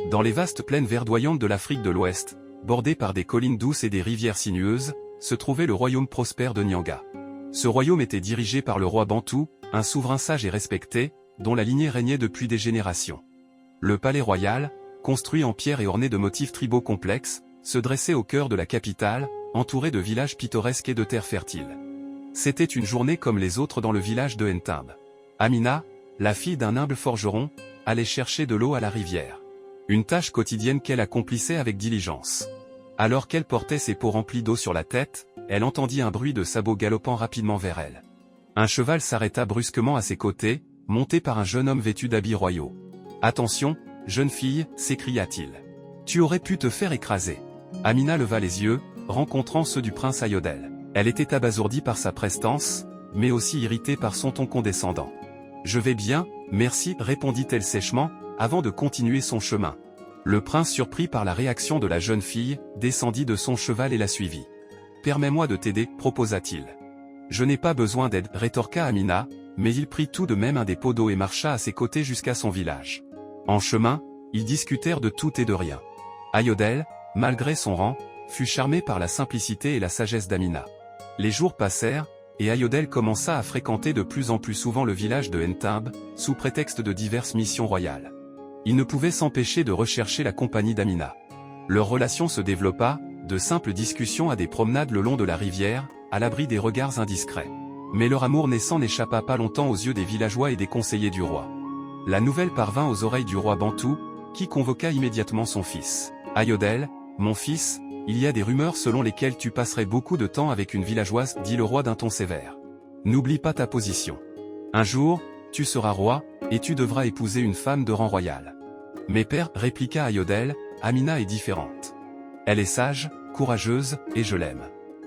Dans les vastes plaines verdoyantes de l'Afrique de l'Ouest, bordées par des collines douces et des rivières sinueuses, se trouvait le royaume prospère de Nyanga. Ce royaume était dirigé par le roi Bantou, un souverain sage et respecté, dont la lignée régnait depuis des générations. Le palais royal, construit en pierre et orné de motifs tribaux complexes, se dressait au cœur de la capitale, entouré de villages pittoresques et de terres fertiles. C'était une journée comme les autres dans le village de Ntimbe. Amina, la fille d'un humble forgeron, allait chercher de l'eau à la rivière. Une tâche quotidienne qu'elle accomplissait avec diligence. Alors qu'elle portait ses pots remplis d'eau sur la tête, elle entendit un bruit de sabots galopant rapidement vers elle. Un cheval s'arrêta brusquement à ses côtés, monté par un jeune homme vêtu d'habits royaux. « Attention, jeune fille !» s'écria-t-il. « Tu aurais pu te faire écraser. » Amina leva les yeux, rencontrant ceux du prince Ayodel. Elle était abasourdie par sa prestance, mais aussi irritée par son ton condescendant. « Je vais bien, merci » répondit-elle sèchement, avant de continuer son chemin. Le prince, surpris par la réaction de la jeune fille, descendit de son cheval et la suivit. « Permets-moi de t'aider » proposa-t-il. « Je n'ai pas besoin d'aide » rétorqua Amina, mais il prit tout de même un des pots d'eau et marcha à ses côtés jusqu'à son village. En chemin, ils discutèrent de tout et de rien. Ayodel, malgré son rang, fut charmé par la simplicité et la sagesse d'Amina. Les jours passèrent, et Ayodel commença à fréquenter de plus en plus souvent le village de Ntimbe, sous prétexte de diverses missions royales. Il ne pouvait s'empêcher de rechercher la compagnie d'Amina. Leur relation se développa, de simples discussions à des promenades le long de la rivière, à l'abri des regards indiscrets. Mais leur amour naissant n'échappa pas longtemps aux yeux des villageois et des conseillers du roi. La nouvelle parvint aux oreilles du roi Bantou, qui convoqua immédiatement son fils. « Ayodel, mon fils, il y a des rumeurs selon lesquelles tu passerais beaucoup de temps avec une villageoise, dit le roi d'un ton sévère. N'oublie pas ta position. Un jour, tu seras roi, et tu devras épouser une femme de rang royal. » « Mais père, répliqua Ayodel, Amina est différente. Elle est sage, courageuse, et je l'aime.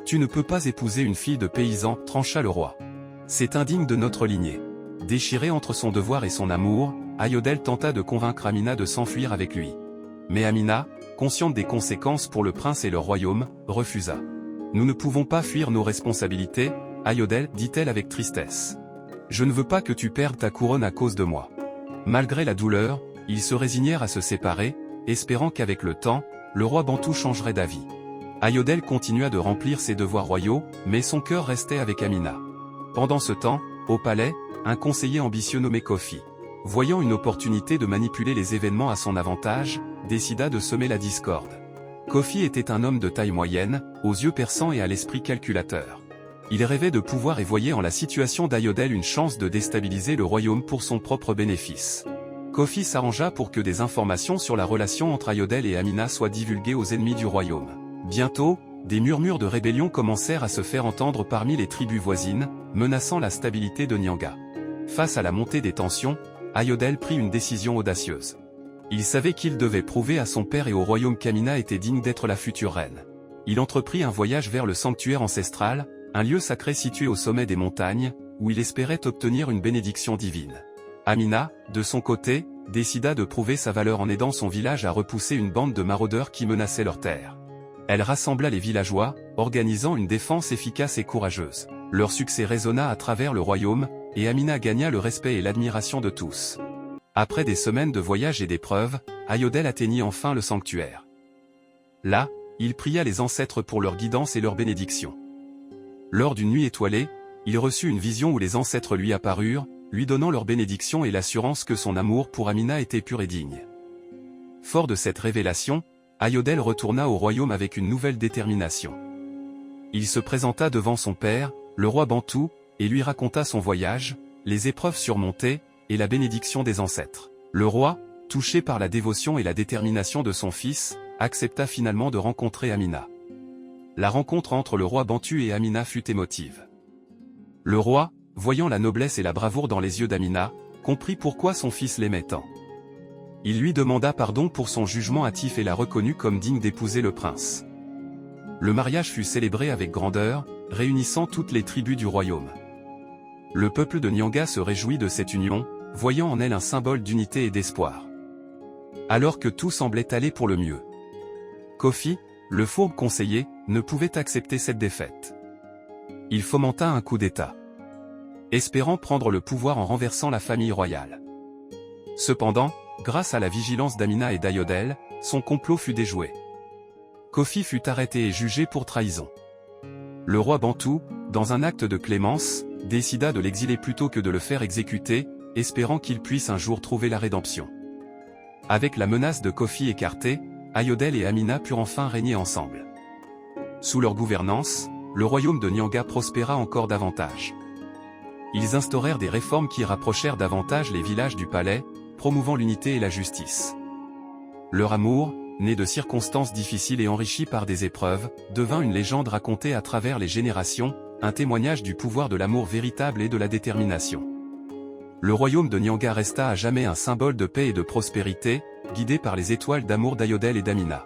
Tu ne peux pas épouser une fille de paysan, trancha le roi. C'est indigne de notre lignée. » Déchiré entre son devoir et son amour, Ayodel tenta de convaincre Amina de s'enfuir avec lui. Mais Amina, consciente des conséquences pour le prince et le royaume, refusa. « Nous ne pouvons pas fuir nos responsabilités, Ayodel, dit-elle avec tristesse. Je ne veux pas que tu perdes ta couronne à cause de moi. » Malgré la douleur, ils se résignèrent à se séparer, espérant qu'avec le temps, le roi Bantou changerait d'avis. Ayodel continua de remplir ses devoirs royaux, mais son cœur restait avec Amina. Pendant ce temps, au palais, un conseiller ambitieux nommé Kofi, voyant une opportunité de manipuler les événements à son avantage, décida de semer la discorde. Kofi était un homme de taille moyenne, aux yeux perçants et à l'esprit calculateur. Il rêvait de pouvoir et voyait en la situation d'Ayodel une chance de déstabiliser le royaume pour son propre bénéfice. Kofi s'arrangea pour que des informations sur la relation entre Ayodel et Amina soient divulguées aux ennemis du royaume. Bientôt, des murmures de rébellion commencèrent à se faire entendre parmi les tribus voisines, menaçant la stabilité de Nyanga. Face à la montée des tensions, Ayodel prit une décision audacieuse. Il savait qu'il devait prouver à son père et au royaume qu'Amina était digne d'être la future reine. Il entreprit un voyage vers le sanctuaire ancestral, un lieu sacré situé au sommet des montagnes, où il espérait obtenir une bénédiction divine. Amina, de son côté, décida de prouver sa valeur en aidant son village à repousser une bande de maraudeurs qui menaçaient leurs terres. Elle rassembla les villageois, organisant une défense efficace et courageuse. Leur succès résonna à travers le royaume, et Amina gagna le respect et l'admiration de tous. Après des semaines de voyages et d'épreuves, Ayodel atteignit enfin le sanctuaire. Là, il pria les ancêtres pour leur guidance et leur bénédiction. Lors d'une nuit étoilée, il reçut une vision où les ancêtres lui apparurent, lui donnant leur bénédiction et l'assurance que son amour pour Amina était pur et digne. Fort de cette révélation, Ayodel retourna au royaume avec une nouvelle détermination. Il se présenta devant son père, le roi Bantou, et lui raconta son voyage, les épreuves surmontées, et la bénédiction des ancêtres. Le roi, touché par la dévotion et la détermination de son fils, accepta finalement de rencontrer Amina. La rencontre entre le roi Bantou et Amina fut émotive. Le roi, voyant la noblesse et la bravoure dans les yeux d'Amina, comprit pourquoi son fils l'aimait tant. Il lui demanda pardon pour son jugement hâtif et la reconnut comme digne d'épouser le prince. Le mariage fut célébré avec grandeur, réunissant toutes les tribus du royaume. Le peuple de Nyanga se réjouit de cette union, voyant en elle un symbole d'unité et d'espoir. Alors que tout semblait aller pour le mieux. Kofi, le fourbe conseiller, ne pouvait accepter cette défaite. Il fomenta un coup d'État, espérant prendre le pouvoir en renversant la famille royale. Cependant, Grâce à la vigilance d'Amina et d'Ayodhel, son complot fut déjoué. Kofi fut arrêté et jugé pour trahison. Le roi Bantou, dans un acte de clémence, décida de l'exiler plutôt que de le faire exécuter, espérant qu'il puisse un jour trouver la rédemption. Avec la menace de Kofi écartée, Ayodhel et Amina purent enfin régner ensemble. Sous leur gouvernance, le royaume de Nyanga prospéra encore davantage. Ils instaurèrent des réformes qui rapprochèrent davantage les villages du palais, promouvant l'unité et la justice. Leur amour, né de circonstances difficiles et enrichi par des épreuves, devint une légende racontée à travers les générations, un témoignage du pouvoir de l'amour véritable et de la détermination. Le royaume de Nyanga resta à jamais un symbole de paix et de prospérité, guidé par les étoiles d'amour d'Ayodhel et d'Amina.